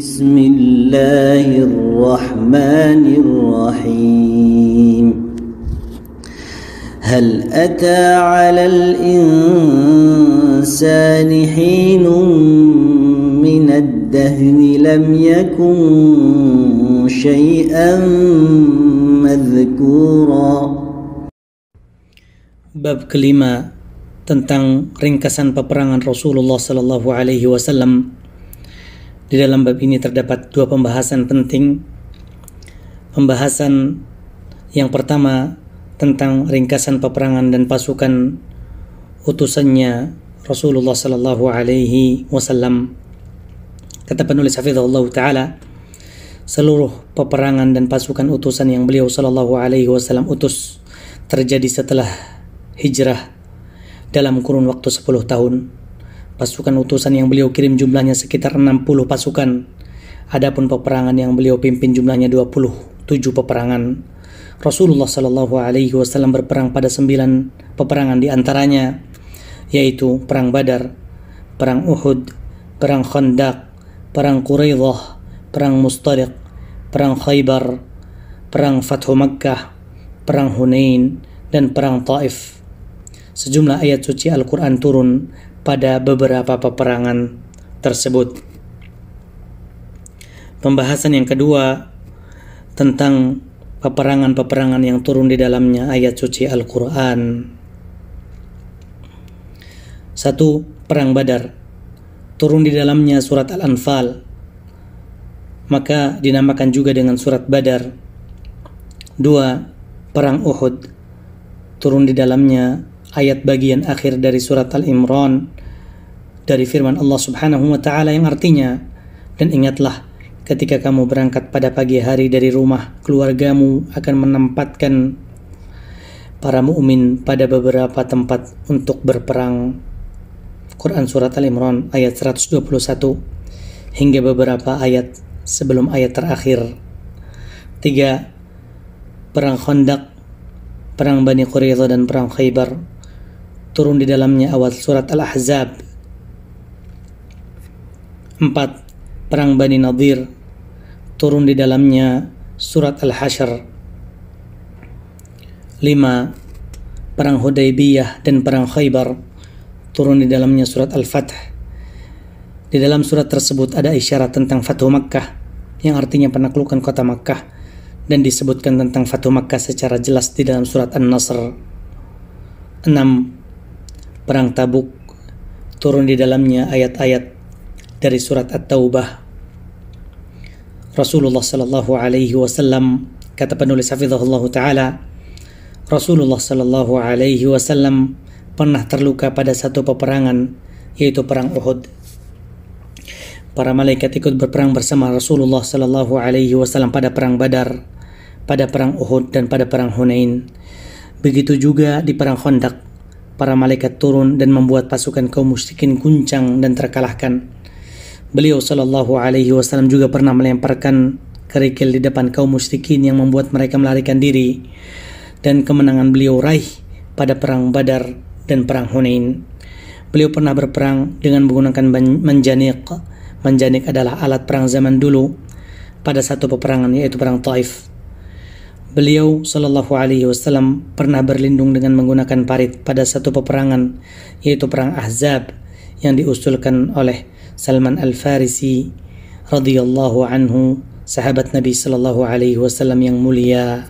بسم الله الرحمن الرحيم هل أتى على الإنسان حين من الدهر لم يكن شيئا مذكورا. Bab kelima tentang ringkasan peperangan Rasulullah sallallahu alaihi wasallam. Di dalam bab ini terdapat dua pembahasan penting. Pembahasan yang pertama tentang ringkasan peperangan dan pasukan utusannya Rasulullah sallallahu alaihi wasallam. Kata penulis hafizahullah taala, seluruh peperangan dan pasukan utusan yang beliau sallallahu alaihi wasallam utus terjadi setelah hijrah dalam kurun waktu 10 tahun. Pasukan utusan yang beliau kirim jumlahnya sekitar 60 pasukan. Adapun peperangan yang beliau pimpin jumlahnya 27 peperangan. Rasulullah sallallahu alaihi wasallam berperang pada 9 peperangan di antaranya, yaitu perang Badar, perang Uhud, perang Khandaq, perang Quraidah, perang Mustaliq, perang Khaybar, perang Fathu Makkah, perang Hunain, dan perang Taif. Sejumlah ayat suci Al-Quran turun pada beberapa peperangan tersebut. Pembahasan yang kedua tentang peperangan-peperangan yang turun di dalamnya ayat suci Al-Quran. 1. Perang Badar. Turun di dalamnya surat Al-Anfal, maka dinamakan juga dengan surat Badar. 2. Perang Uhud. Turun di dalamnya ayat bagian akhir dari surat Al-Imran dari firman Allah Subhanahu wa taala yang artinya, dan ingatlah ketika kamu berangkat pada pagi hari dari rumah, keluargamu akan menempatkan para mukmin pada beberapa tempat untuk berperang. Quran surat Al-Imran ayat 121 hingga beberapa ayat sebelum ayat terakhir. 3. Perang Khandaq, perang Bani Quraidah dan perang Khaybar. Turun di dalamnya awal surat Al-Ahzab. 4. Perang Bani Nadir. Turun di dalamnya surat Al-Hasyr. 5. Perang Hudaybiyah dan perang Khaybar. Turun di dalamnya surat Al-Fath. Di dalam surat tersebut ada isyarat tentang Fathu Makkah, yang artinya penaklukan kota Makkah, dan disebutkan tentang Fathu Makkah secara jelas di dalam surat An-Nasr. 6. Perang Tabuk. Turun di dalamnya ayat-ayat dari surat At-Taubah. Rasulullah sallallahu alaihi wasallam, kata penulis hafizahullah taala, Rasulullah sallallahu alaihi wasallam pernah terluka pada satu peperangan, yaitu perang Uhud. Para malaikat ikut berperang bersama Rasulullah sallallahu alaihi wasallam pada perang Badar, pada perang Uhud, dan pada perang Hunain. Begitu juga di perang Khandaq. Para malaikat turun dan membuat pasukan kaum musyrikin guncang dan terkalahkan. Beliau sallallahu alaihi wasallam juga pernah melemparkan kerikil di depan kaum musyrikin yang membuat mereka melarikan diri, dan kemenangan beliau raih pada perang Badar dan perang Hunain. Beliau pernah berperang dengan menggunakan manjanik. Manjanik adalah alat perang zaman dulu pada satu peperangan, yaitu perang Taif. Beliau sallallahu alaihi wasallam pernah berlindung dengan menggunakan parit pada satu peperangan, yaitu perang Ahzab yang diusulkan oleh Salman Al-Farisi radhiyallahu anhu, sahabat Nabi sallallahu alaihi wasallam yang mulia.